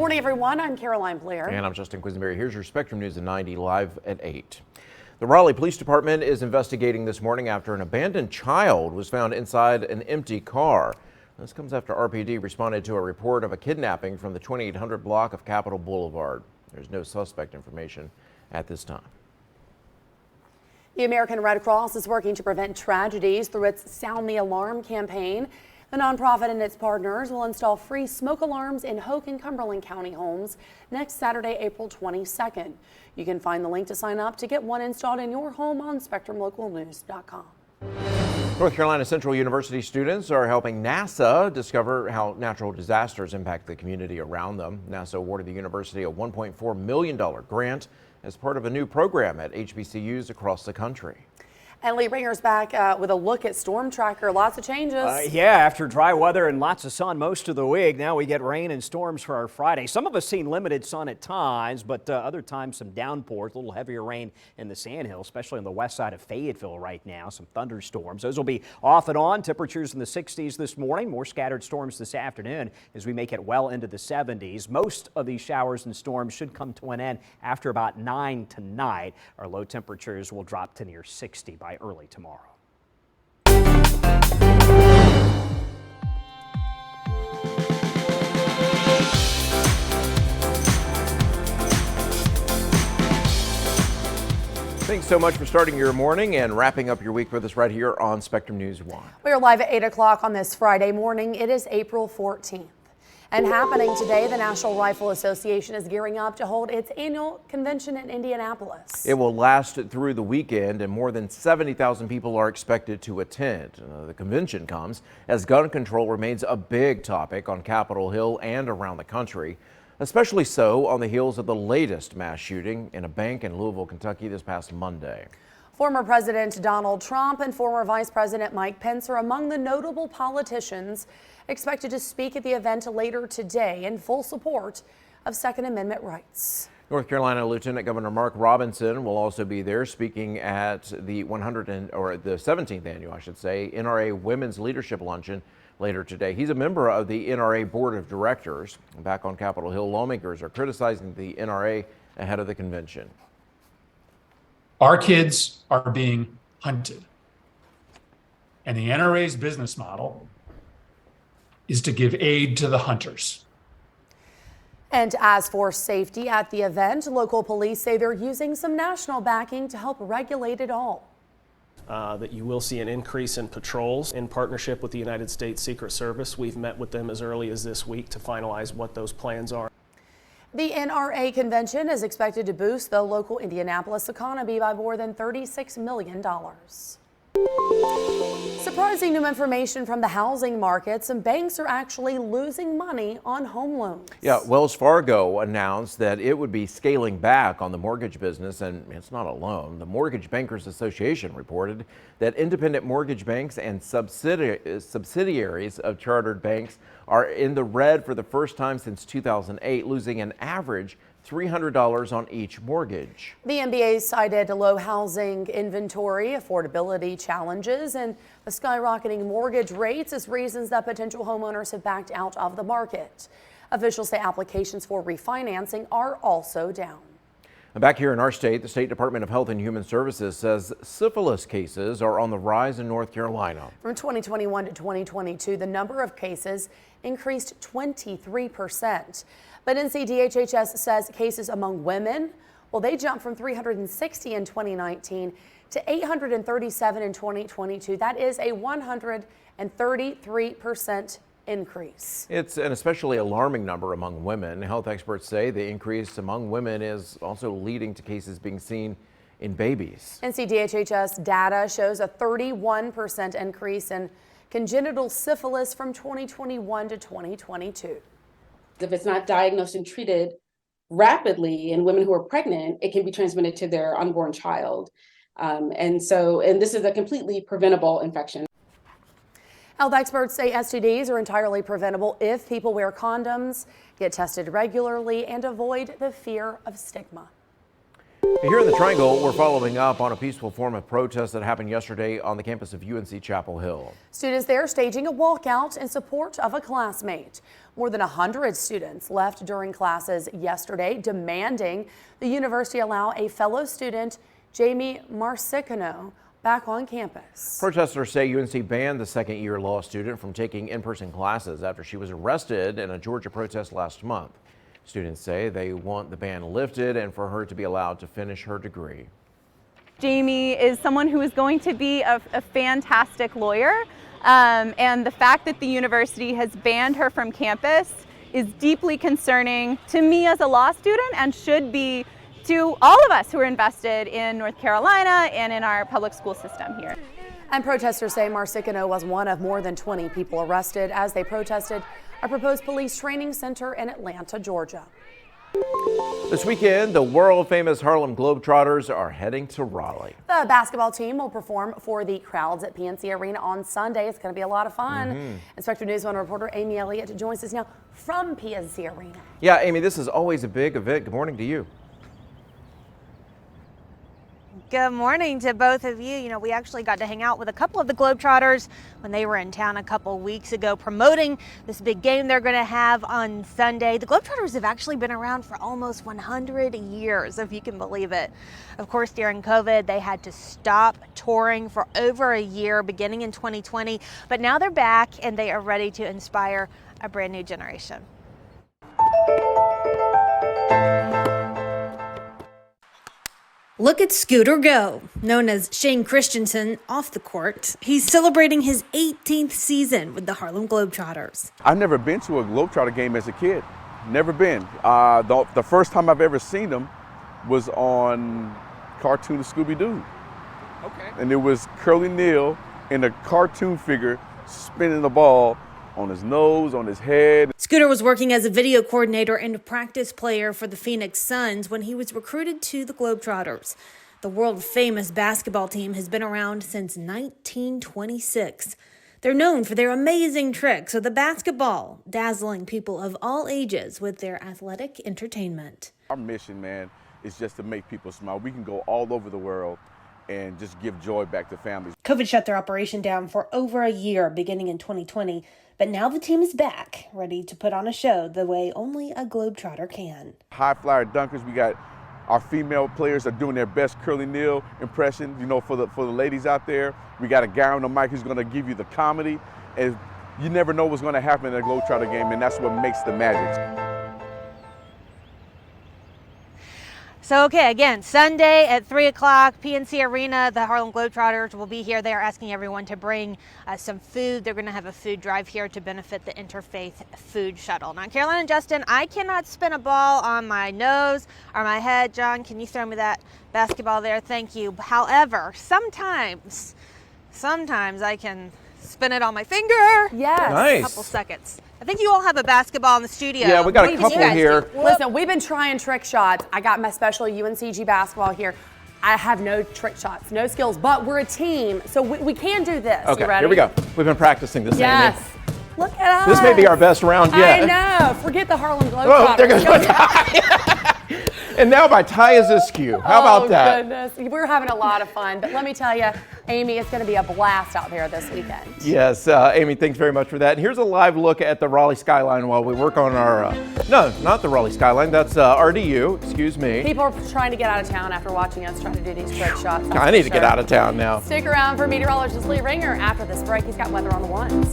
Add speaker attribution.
Speaker 1: morning, everyone. I'm Caroline Blair.
Speaker 2: And I'm Justin Quisenberry. Here's your Spectrum News at 90 live at 8. The Raleigh Police Department is investigating this morning after an abandoned child was found inside an empty car. This comes after RPD responded to a report of a kidnapping from the 2800 block of Capitol Boulevard. There's no suspect information at this time.
Speaker 1: The American Red Cross is working to prevent tragedies through its Sound the Alarm campaign. The nonprofit and its partners will install free smoke alarms in Hoke and Cumberland County homes next Saturday, April 22nd. You can find the link to sign up to get one installed in your home on SpectrumLocalNews.com.
Speaker 2: North Carolina Central University students are helping NASA discover how natural disasters impact the community around them. NASA awarded the university a $1.4 million grant as part of a new program at HBCUs across the country.
Speaker 1: And Lee Ringer's back with a look at Storm Tracker. Lots of changes.
Speaker 3: Yeah, after dry weather and lots of sun most of the week, now we get rain and storms for our Friday. Some of us seen limited sun at times, but other times some downpours, a little heavier rain in the Sandhills, especially on the west side of Fayetteville right now. Some thunderstorms. Those will be off and on. Temperatures in the 60s this morning. More scattered storms this afternoon as we make it well into the 70s. Most of these showers and storms should come to an end after about 9 tonight. Our low temperatures will drop to near 60 by early tomorrow.
Speaker 2: Thanks so much for starting your morning and wrapping up your week with us right here on Spectrum News 1.
Speaker 1: We are live at 8 o'clock on this Friday morning. It is April 14th. And happening today, the National Rifle Association is gearing up to hold its annual convention in Indianapolis.
Speaker 2: It will last through the weekend, and more than 70,000 people are expected to attend. The convention comes as gun control remains a big topic on Capitol Hill and around the country, especially so on the heels of the latest mass shooting in a bank in Louisville, Kentucky this past Monday.
Speaker 1: Former President Donald Trump and former Vice President Mike Pence are among the notable politicians expected to speak at the event later today in full support of Second Amendment rights.
Speaker 2: North Carolina Lieutenant Governor Mark Robinson will also be there speaking at the 17th annual, NRA Women's Leadership Luncheon later today. He's a member of the NRA Board of Directors. Back on Capitol Hill, lawmakers are criticizing the NRA ahead of the convention.
Speaker 4: Our kids are being hunted, and the NRA's business model is to give aid to the hunters.
Speaker 1: And as for safety at the event, local police say they're using some national backing to help regulate it all.
Speaker 5: That you will see an increase in patrols in partnership with the United States Secret Service. We've met with them as early as this week to finalize what those plans are.
Speaker 1: The NRA convention is expected to boost the local Indianapolis economy by more than $36 million. Surprising new information from the housing market. Some banks are actually losing money on home loans.
Speaker 2: Yeah, Wells Fargo announced that it would be scaling back on the mortgage business, and it's not alone. The Mortgage Bankers Association reported that independent mortgage banks and subsidiaries of chartered banks are in the red for the first time since 2008, losing an average $300 on each mortgage.
Speaker 1: The MBA cited low housing inventory, affordability challenges, and the skyrocketing mortgage rates as reasons that potential homeowners have backed out of the market. Officials say applications for refinancing are also down.
Speaker 2: Back here in our state, the State Department of Health and Human Services says syphilis cases are on the rise in North Carolina. From
Speaker 1: 2021 to 2022, the number of cases increased 23%. But NCDHHS says cases among women, well, they jumped from 360 in 2019 to 837 in 2022. That is a 133% increase.
Speaker 2: It's an especially alarming number among women. Health experts say the increase among women is also leading to cases being seen in babies.
Speaker 1: NCDHHS data shows a 31% increase in congenital syphilis from 2021 to 2022.
Speaker 6: If it's not diagnosed and treated rapidly in women who are pregnant, it can be transmitted to their unborn child. And this is a completely preventable infection.
Speaker 1: Health experts say STDs are entirely preventable if people wear condoms, get tested regularly, and avoid the fear of stigma.
Speaker 2: Here in the Triangle, we're following up on a peaceful form of protest that happened yesterday on the campus of UNC Chapel Hill.
Speaker 1: Students there staging a walkout in support of a classmate. More than 100 students left during classes yesterday, demanding the university allow a fellow student, Jamie Marcicano, back on campus.
Speaker 2: Protesters say UNC banned the second-year law student from taking in-person classes after she was arrested in a Georgia protest last month. Students say they want the ban lifted and for her to be allowed to finish her degree.
Speaker 7: Jamie is someone who is going to be a fantastic lawyer, and the fact that the university has banned her from campus is deeply concerning to me as a law student and should be to all of us who are invested in North Carolina and in our public school system here.
Speaker 1: And protesters say Marcicano was one of more than 20 people arrested as they protested a proposed police training center in Atlanta, Georgia.
Speaker 2: This weekend, the world-famous Harlem Globetrotters are heading to Raleigh.
Speaker 1: The basketball team will perform for the crowds at PNC Arena on Sunday. It's going to be a lot of fun. Inspector News 1 reporter Amy Elliott joins us now from PNC Arena.
Speaker 2: Yeah, Amy, this is always a big event. Good morning to you.
Speaker 8: Good morning to both of you. You know, we actually got to hang out with a couple of the Globetrotters when they were in town a couple weeks ago promoting this big game they're going to have on Sunday. The Globetrotters have actually been around for almost 100 years, if you can believe it. Of course, during COVID, they had to stop touring for over a year beginning in 2020, but now they're back and they are ready to inspire a brand new generation.
Speaker 9: Look at Scooter go, known as Shane Christensen off the court. He's celebrating his 18th season with the Harlem Globetrotters.
Speaker 10: I've never been to a Globetrotter game as a kid. Never been. The first time I've ever seen them was on cartoon Scooby-Doo. Okay. And it was Curly Neal in a cartoon figure spinning the ball on his nose, on his head.
Speaker 9: Scooter was working as a video coordinator and a practice player for the Phoenix Suns when he was recruited to the Globetrotters. The world-famous basketball team has been around since 1926. They're known for their amazing tricks with the basketball, dazzling people of all ages with their athletic entertainment.
Speaker 10: Our mission, man, is just to make people smile. We can go all over the world and just give joy back to families.
Speaker 9: COVID shut their operation down for over a year beginning in 2020. But now the team is back, ready to put on a show the way only a Globetrotter can.
Speaker 10: High flyer dunkers, we got our female players are doing their best Curly Neal impression, you know, for the ladies out there. We got a guy on the mic who's going to give you the comedy. And you never know what's going to happen in a Globetrotter game, and that's what makes the magic.
Speaker 8: So, okay, again, Sunday at 3 o'clock, PNC Arena, the Harlem Globetrotters will be here. They are asking everyone to bring some food. They're going to have a food drive here to benefit the Interfaith Food Shuttle. Now, Caroline and Justin, I cannot spin a ball on my nose or my head. John, can you throw me that basketball there? Thank you. However, sometimes I can spin it on my finger.
Speaker 1: Yes.
Speaker 2: Nice.
Speaker 8: A couple seconds. I think you all have a basketball in the studio.
Speaker 2: Yeah, we got a couple here.
Speaker 1: Listen, we've been trying trick shots. I got my special UNCG basketball here. I have no trick shots, no skills, but we're a team, so we can do this.
Speaker 2: Okay,
Speaker 1: you ready?
Speaker 2: here we go. We've been practicing this.
Speaker 1: Yes.
Speaker 2: Amy.
Speaker 1: Look at us.
Speaker 2: This may be our best round yet.
Speaker 1: I know. Forget the Harlem
Speaker 2: Oh,
Speaker 1: Globetrotters.
Speaker 2: there goes my tie. And now my tie is askew. How about that?
Speaker 1: Goodness. We're having a lot of fun, but let me tell you, Amy, it's going to be a blast out there this weekend.
Speaker 2: Yes, Amy, thanks very much for that. And here's a live look at the Raleigh skyline while we work on our, no, not the Raleigh skyline, that's RDU, excuse me.
Speaker 1: People are trying to get out of town after watching us try to do these trick shots.
Speaker 2: I need to get out of town now.
Speaker 1: Stick around for meteorologist Lee Ringer. After this break, he's got weather on the ones.